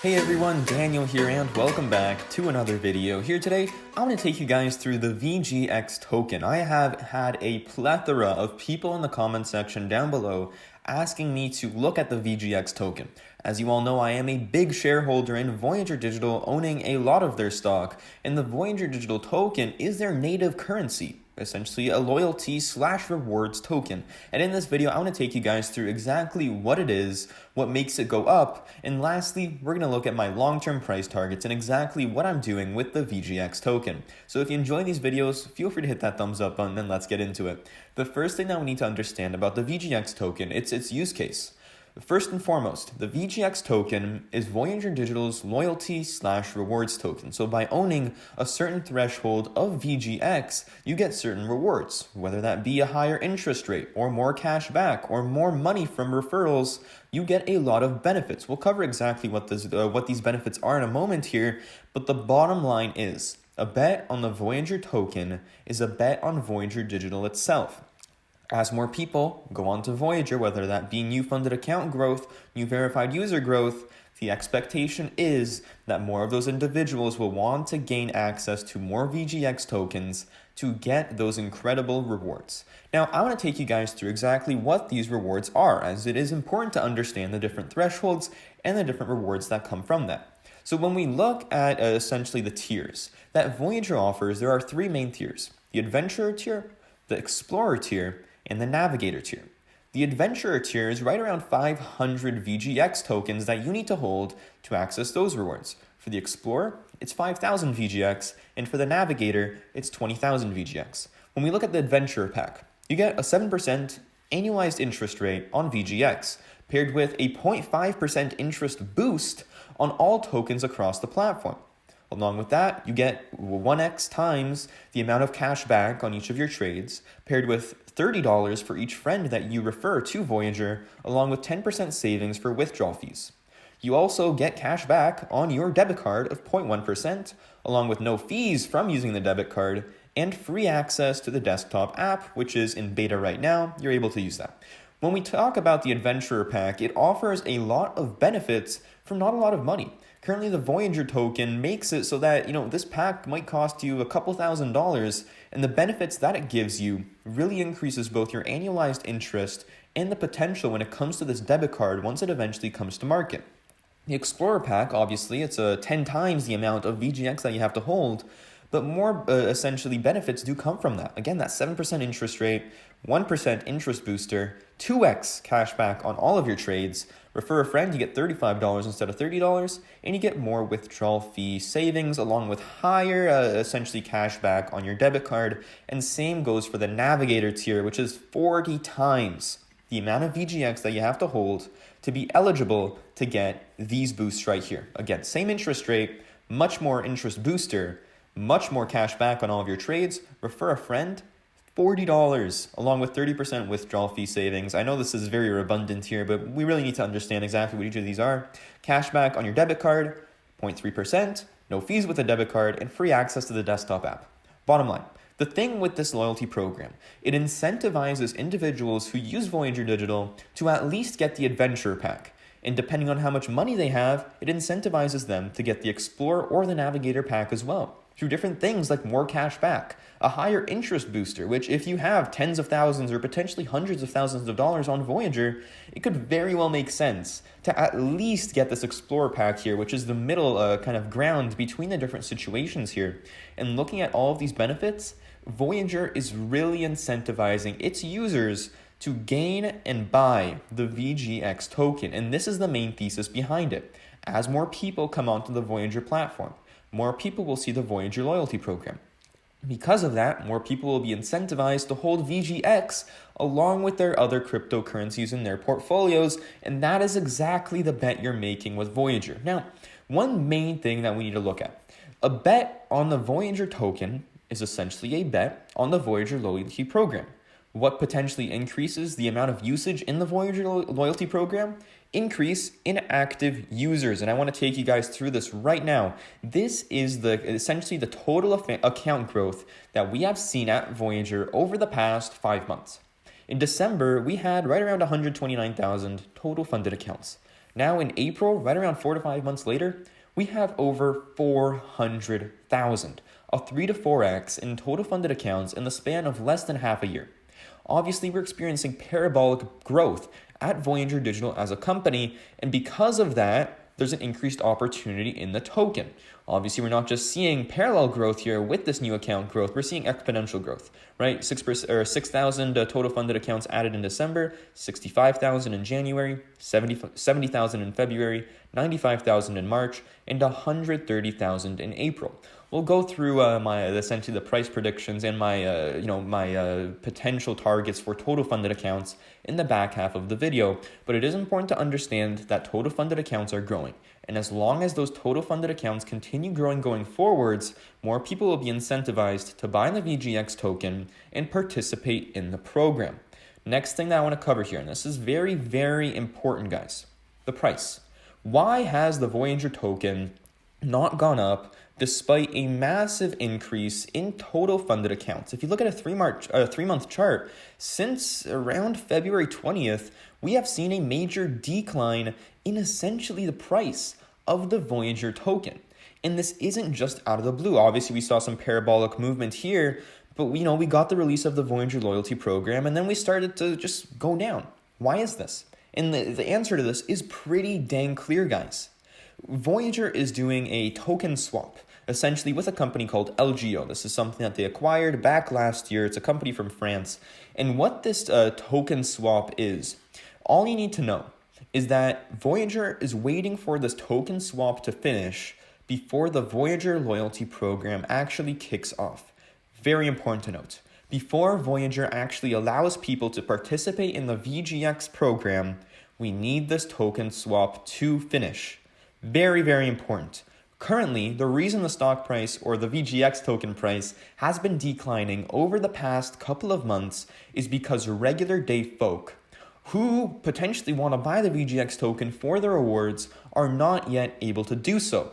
Hey everyone, Daniel here and welcome back to another video. Here today, I want to take you guys through the VGX token. I have had a plethora of people in the comment section down below asking me to look at the VGX token. As you all know, I am a big shareholder in Voyager Digital, owning a lot of their stock, and the Voyager Digital token is their native currency, essentially a loyalty/rewards token. And in this video, I want to take you guys through exactly what it is, what makes it go up, and lastly, we're going to look at my long-term price targets and exactly what I'm doing with the VGX token. So if you enjoy these videos, feel free to hit that thumbs up button and let's get into it. The first thing that we need to understand about the VGX token, it's its use case. First and foremost, the VGX token is Voyager Digital's loyalty/rewards token. So by owning a certain threshold of VGX, you get certain rewards, whether that be a higher interest rate or more cash back or more money from referrals. You get a lot of benefits. We'll cover exactly what these benefits are in a moment here, but the bottom line is a bet on the Voyager token is a bet on Voyager Digital itself. As more people go on to Voyager, whether that be new funded account growth, new verified user growth, the expectation is that more of those individuals will want to gain access to more VGX tokens to get those incredible rewards. Now, I want to take you guys through exactly what these rewards are, as it is important to understand the different thresholds and the different rewards that come from that. So when we look at essentially the tiers that Voyager offers, there are three main tiers: the Adventurer tier, the Explorer tier, and the Navigator tier. The Adventurer tier is right around 500 VGX tokens that you need to hold to access those rewards. For the Explorer, it's 5,000 VGX, and for the Navigator, it's 20,000 VGX. When we look at the Adventurer pack, you get a 7% annualized interest rate on VGX, paired with a 0.5% interest boost on all tokens across the platform. Along with that, you get 1x times the amount of cash back on each of your trades, paired with $30 for each friend that you refer to Voyager, along with 10% savings for withdrawal fees. You also get cash back on your debit card of 0.1%, along with no fees from using the debit card, and free access to the desktop app, which is in beta right now. You're able to use that. When we talk about the Adventurer pack, it offers a lot of benefits for not a lot of money. Currently, the Voyager token makes it so that, this pack might cost you a couple $1,000s, and the benefits that it gives you really increases both your annualized interest and the potential when it comes to this debit card once it eventually comes to market. The Explorer pack, obviously, it's 10 times the amount of VGX that you have to hold, but more essentially benefits do come from that. Again, that 7% interest rate, 1% interest booster, 2x cash back on all of your trades. Refer a friend, you get $35 instead of $30, and you get more withdrawal fee savings along with higher essentially cash back on your debit card. And same goes for the Navigator tier, which is 40 times the amount of VGX that you have to hold to be eligible to get these boosts right here. Again, same interest rate, much more interest booster, much more cash back on all of your trades. Refer a friend, $40 along with 30% withdrawal fee savings. I know this is very redundant here, but we really need to understand exactly what each of these are. Cash back on your debit card, 0.3%, no fees with a debit card, and free access to the desktop app. Bottom line, the thing with this loyalty program, it incentivizes individuals who use Voyager Digital to at least get the Adventurer pack. And depending on how much money they have, it incentivizes them to get the Explorer or the Navigator pack as well, through different things like more cash back, a higher interest booster, which if you have tens of thousands or potentially hundreds of thousands of dollars on Voyager, it could very well make sense to at least get this Explorer pack here, which is the middle kind of ground between the different situations here. And looking at all of these benefits, Voyager is really incentivizing its users to gain and buy the VGX token. And this is the main thesis behind it. As more people come onto the Voyager platform, more people will see the Voyager loyalty program. Because of that, more people will be incentivized to hold VGX along with their other cryptocurrencies in their portfolios, and that is exactly the bet you're making with Voyager. Now, one main thing that we need to look at. A bet on the Voyager token is essentially a bet on the Voyager loyalty program. What potentially increases the amount of usage in the Voyager loyalty program? Increase in active users. And I want to take you guys through this right now. This is essentially the total account growth that we have seen at Voyager over the past 5 months. In December, we had right around 129,000 total funded accounts. Now in April, right around 4 to 5 months later, we have over 400,000, a 3 to 4x in total funded accounts in the span of less than half a year. Obviously, we're experiencing parabolic growth at Voyager Digital as a company, and because of that, there's an increased opportunity in the token. Obviously, we're not just seeing parallel growth here with this new account growth, we're seeing exponential growth, right? 6,000 total funded accounts added in December, 65,000 in January, 70,000 in February, 95,000 in March, and 130,000 in April. We'll go through essentially the price predictions and my potential targets for total funded accounts in the back half of the video. But it is important to understand that total funded accounts are growing. And as long as those total funded accounts continue growing going forwards, more people will be incentivized to buy the VGX token and participate in the program. Next thing that I want to cover here, and this is very, very important, guys, the price. Why has the Voyager token not gone up despite a massive increase in total funded accounts? If you look at a three-month chart, since around February 20th, we have seen a major decline in essentially the price of the Voyager token. And this isn't just out of the blue. Obviously, we saw some parabolic movement here, but we got the release of the Voyager loyalty program, and then we started to just go down. Why is this? And the answer to this is pretty dang clear, guys. Voyager is doing a token swap, essentially with a company called LGO. This is something that they acquired back last year. It's a company from France. And what this token swap is, all you need to know is that Voyager is waiting for this token swap to finish before the Voyager loyalty program actually kicks off. Very important to note. Before Voyager actually allows people to participate in the VGX program, we need this token swap to finish. Very, very important. Currently, the reason the stock price or the VGX token price has been declining over the past couple of months is because regular day folk who potentially want to buy the VGX token for their rewards are not yet able to do so.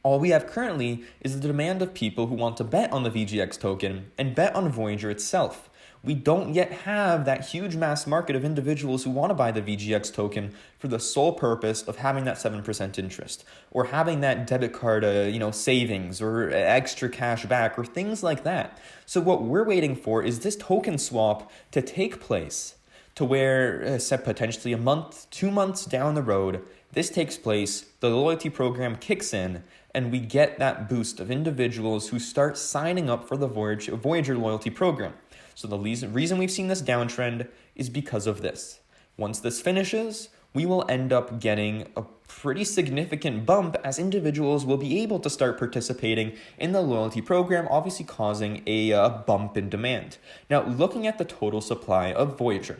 All we have currently is the demand of people who want to bet on the VGX token and bet on Voyager itself. We don't yet have that huge mass market of individuals who want to buy the VGX token for the sole purpose of having that 7% interest or having that debit card, savings or extra cash back or things like that. So what we're waiting for is this token swap to take place to where potentially a month, 2 months down the road, this takes place, the loyalty program kicks in, and we get that boost of individuals who start signing up for the Voyager loyalty program. So the reason we've seen this downtrend is because of this. Once this finishes, we will end up getting a pretty significant bump as individuals will be able to start participating in the loyalty program, obviously causing a bump in demand. Now, looking at the total supply of Voyager,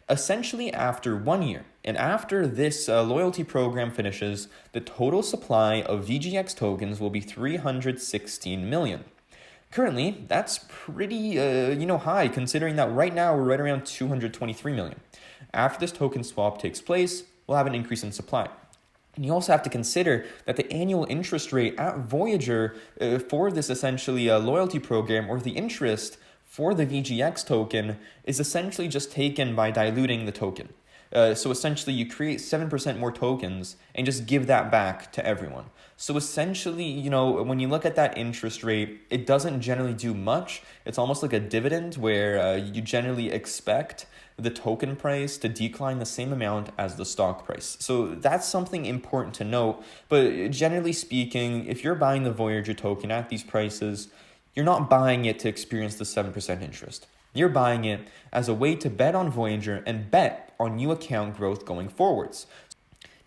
essentially after 1 year, and after this loyalty program finishes, the total supply of VGX tokens will be 316 million. Currently, that's pretty high, considering that right now we're right around 223 million. After this token swap takes place, we'll have an increase in supply. And you also have to consider that the annual interest rate at Voyager for this essentially loyalty program, or the interest for the VGX token, is essentially just taken by diluting the token. So essentially you create 7% more tokens and just give that back to everyone. So essentially, when you look at that interest rate, it doesn't generally do much. It's almost like a dividend where you generally expect the token price to decline the same amount as the stock price. So that's something important to note. But generally speaking, if you're buying the Voyager token at these prices, you're not buying it to experience the 7% interest. You're buying it as a way to bet on Voyager and bet on new account growth going forwards.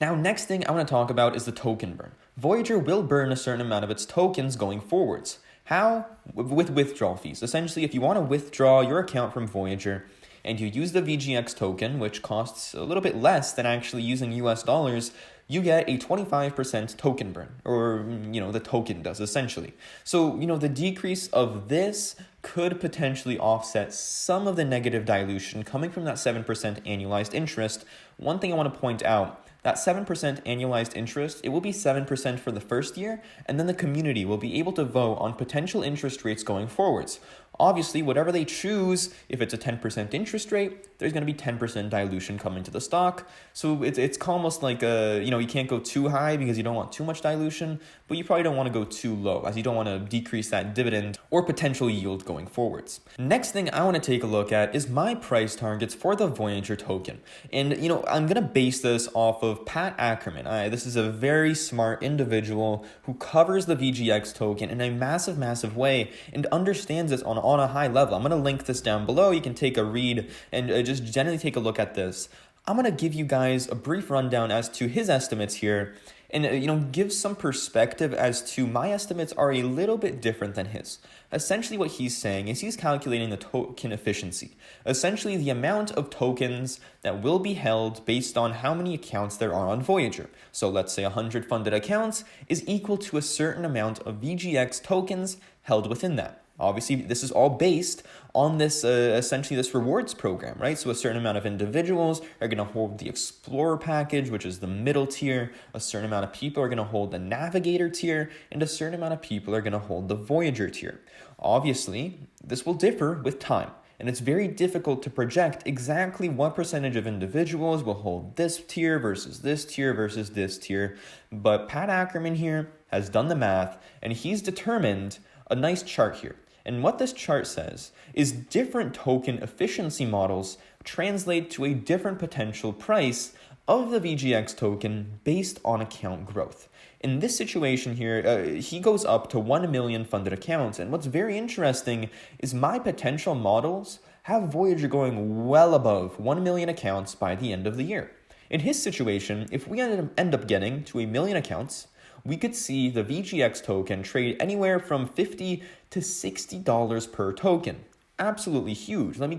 Now, next thing I want to talk about is the token burn. Voyager will burn a certain amount of its tokens going forwards. How? With withdrawal fees. Essentially, if you want to withdraw your account from Voyager and you use the VGX token, which costs a little bit less than actually using US dollars, you get a 25% token burn, or, the token does essentially. So, the decrease of this could potentially offset some of the negative dilution coming from that 7% annualized interest. One thing I want to point out, that 7% annualized interest, it will be 7% for the first year, and then the community will be able to vote on potential interest rates going forwards. Obviously, whatever they choose, if it's a 10% interest rate, there's going to be 10% dilution coming to the stock. So it's almost like, you can't go too high because you don't want too much dilution, but you probably don't want to go too low as you don't want to decrease that dividend or potential yield going forwards. Next thing I want to take a look at is my price targets for the Voyager token. And, I'm going to base this off of Pat Ackerman. This is a very smart individual who covers the VGX token in a massive, massive way and understands this on a high level. I'm going to link this down below. You can take a read and just generally take a look at this. I'm going to give you guys a brief rundown as to his estimates here and, give some perspective as to my estimates are a little bit different than his. Essentially what he's saying is he's calculating the token efficiency, essentially the amount of tokens that will be held based on how many accounts there are on Voyager. So let's say 100 funded accounts is equal to a certain amount of VGX tokens held within that. Obviously, this is all based on this, essentially this rewards program, right? So a certain amount of individuals are going to hold the Explorer package, which is the middle tier. A certain amount of people are going to hold the Navigator tier, and a certain amount of people are going to hold the Voyager tier. Obviously, this will differ with time, and it's very difficult to project exactly what percentage of individuals will hold this tier versus this tier versus this tier. But Pat Ackerman here has done the math, and he's determined a nice chart here. And what this chart says is different token efficiency models translate to a different potential price of the VGX token based on account growth. In this situation here, he goes up to 1 million funded accounts. And what's very interesting is my potential models have Voyager going well above 1 million accounts by the end of the year. In his situation, if we end up getting to 1 million accounts, we could see the VGX token trade anywhere from $50 to $60 per token. Absolutely huge. Let me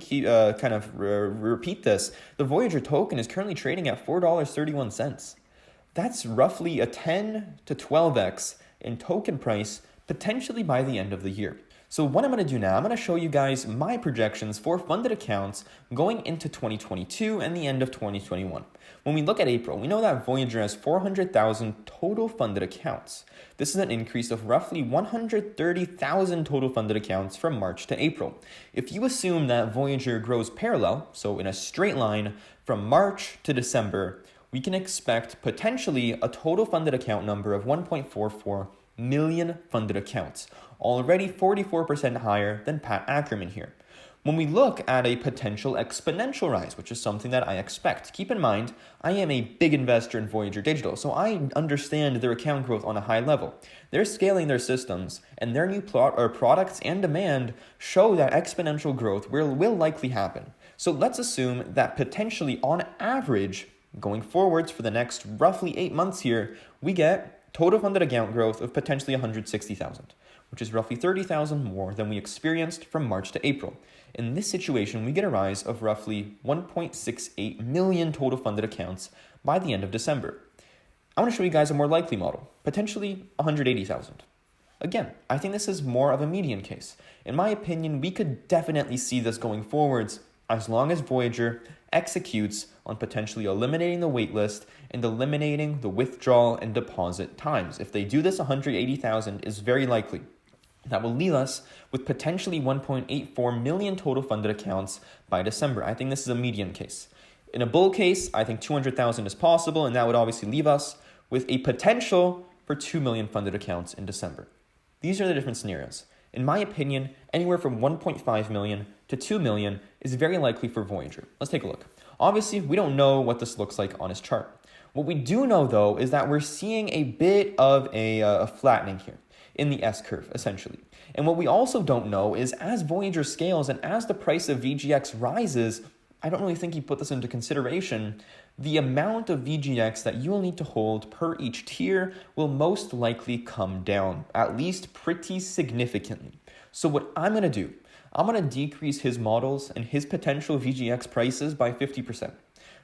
repeat this. The Voyager token is currently trading at $4.31. That's roughly a 10 to 12x in token price potentially by the end of the year. So what I'm going to do now, I'm going to show you guys my projections for funded accounts going into 2022 and the end of 2021. When we look at April, we know that Voyager has 400,000 total funded accounts. This is an increase of roughly 130,000 total funded accounts from March to April. If you assume that Voyager grows parallel, so in a straight line from March to December, we can expect potentially a total funded account number of 1.44 million funded accounts, already 44% higher than Pat Ackerman here. When we look at a potential exponential rise, which is something that I expect, keep in mind, I am a big investor in Voyager Digital, so I understand their account growth on a high level. They're scaling their systems, and their new products and demand show that exponential growth will likely happen. So let's assume that potentially, on average, going forwards for the next roughly 8 months here, we get total funded account growth of potentially 160,000, which is roughly 30,000 more than we experienced from March to April. In this situation, we get a rise of roughly 1.68 million total funded accounts by the end of December. I want to show you guys a more likely model, potentially 180,000. Again, I think this is more of a median case. In my opinion, we could definitely see this going forwards as long as Voyager executes on potentially eliminating the waitlist and eliminating the withdrawal and deposit times. If they do this, 180,000 is very likely. That will leave us with potentially 1.84 million total funded accounts by December. I think this is a median case. In a bull case, I think 200,000 is possible, and that would obviously leave us with a potential for 2 million funded accounts in December. These are the different scenarios. In my opinion, anywhere from 1.5 million to 2 million is very likely for Voyager. Let's take a look. Obviously, we don't know what this looks like on his chart. What we do know, though, is that we're seeing a bit of a flattening here in the S-curve, essentially. And what we also don't know is as Voyager scales and as the price of VGX rises, I don't really think he put this into consideration, the amount of VGX that you will need to hold per each tier will most likely come down, at least pretty significantly. So what I'm going to do, I'm going to decrease his models and his potential VGX prices by 50%.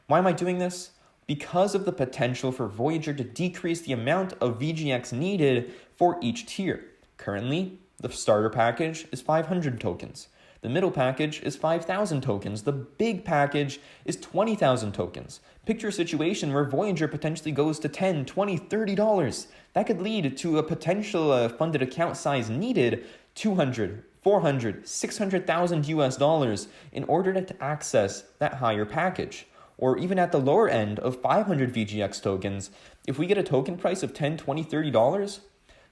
Why am I doing this? Because of the potential for Voyager to decrease the amount of VGX needed for each tier. Currently, the starter package is 500 tokens. The middle package is 5,000 tokens. The big package is 20,000 tokens. Picture a situation where Voyager potentially goes to $10, $20, $30. That could lead to a potential funded account size needed $200, $400,000, $600,000 US in order to access that higher package. Or even at the lower end of 500 VGX tokens, if we get a token price of $10, $20, $30,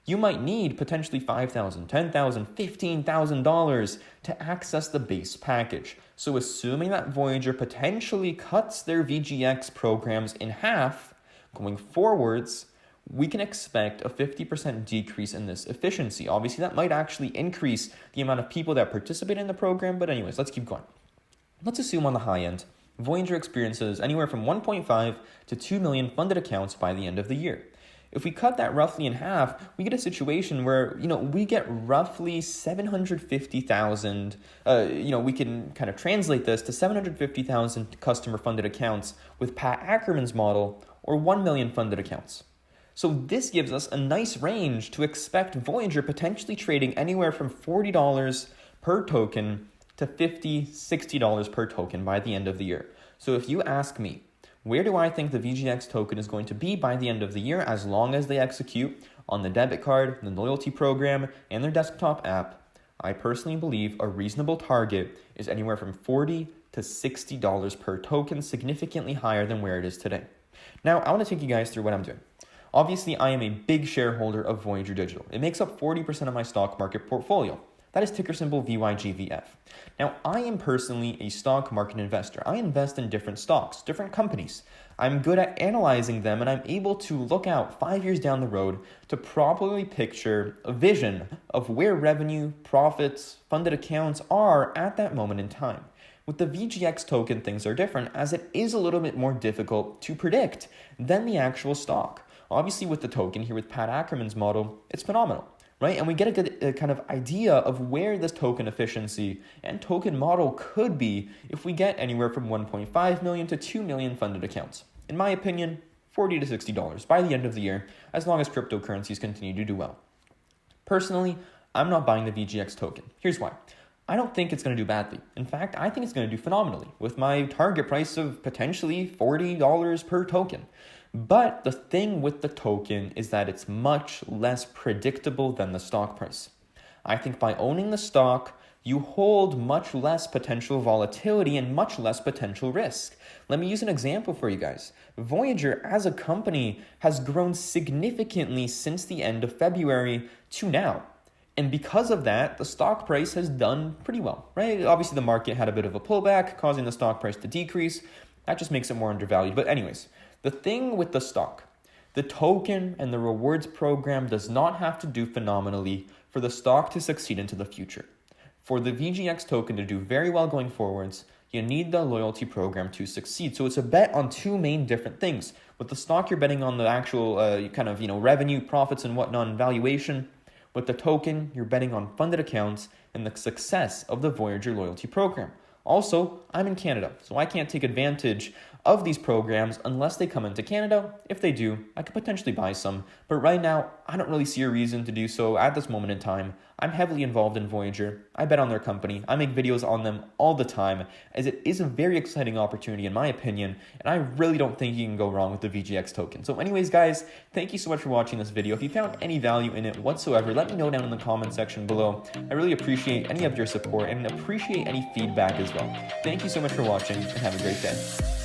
you might need potentially $5,000, $10,000, $15,000 to access the base package. So assuming that Voyager potentially cuts their VGX programs in half, going forwards, we can expect a 50% decrease in this efficiency. Obviously, that might actually increase the amount of people that participate in the program, but anyways, let's keep going. Let's assume on the high end, Voyager experiences anywhere from 1.5 to 2 million funded accounts by the end of the year. If we cut that roughly in half, we get a situation where, we get roughly 750,000, we can kind of translate this to 750,000 customer funded accounts with Pat Ackerman's model, or 1 million funded accounts. So this gives us a nice range to expect Voyager potentially trading anywhere from $40 per token to $50, $60 per token by the end of the year. So if you ask me, where do I think the VGX token is going to be by the end of the year as long as they execute on the debit card, the loyalty program, and their desktop app? I personally believe a reasonable target is anywhere from $40 to $60 per token, significantly higher than where it is today. Now, I want to take you guys through what I'm doing. Obviously, I am a big shareholder of Voyager Digital. It makes up 40% of my stock market portfolio. That is ticker symbol VYGVF. Now, I am personally a stock market investor. I invest in different stocks, different companies. I'm good at analyzing them, and I'm able to look out 5 years down the road to properly picture a vision of where revenue, profits, funded accounts are at that moment in time. With the VGX token, things are different, as it is a little bit more difficult to predict than the actual stock. Obviously, with the token here, with Pat Ackerman's model, it's phenomenal, right? And we get a good kind of idea of where this token efficiency and token model could be if we get anywhere from 1.5 million to 2 million funded accounts. In my opinion, $40 to $60 by the end of the year, as long as cryptocurrencies continue to do well. Personally, I'm not buying the VGX token. Here's why. I don't think it's going to do badly. In fact, I think it's going to do phenomenally with my target price of potentially $40 per token. But the thing with the token is that it's much less predictable than the stock price. I think by owning the stock, you hold much less potential volatility and much less potential risk. Let me use an example for you guys. Voyager as a company has grown significantly since the end of February to now. And because of that, the stock price has done pretty well, right? Obviously, the market had a bit of a pullback, causing the stock price to decrease. That just makes it more undervalued. But anyways, the thing with the stock, the token and the rewards program does not have to do phenomenally for the stock to succeed into the future. For the VGX token to do very well going forwards, you need the loyalty program to succeed. So it's a bet on two main different things. With the stock, you're betting on the actual revenue, profits and whatnot, and valuation. With the token, you're betting on funded accounts and the success of the Voyager loyalty program. Also, I'm in Canada, so I can't take advantage of these programs unless they come into Canada. If they do, I could potentially buy some. But right now, I don't really see a reason to do so at this moment in time. I'm heavily involved in Voyager. I bet on their company. I make videos on them all the time, as it is a very exciting opportunity in my opinion, and I really don't think you can go wrong with the VGX token. So anyways, guys, thank you so much for watching this video. If you found any value in it whatsoever, let me know down in the comment section below. I really appreciate any of your support and appreciate any feedback as well. Thank you so much for watching, and have a great day.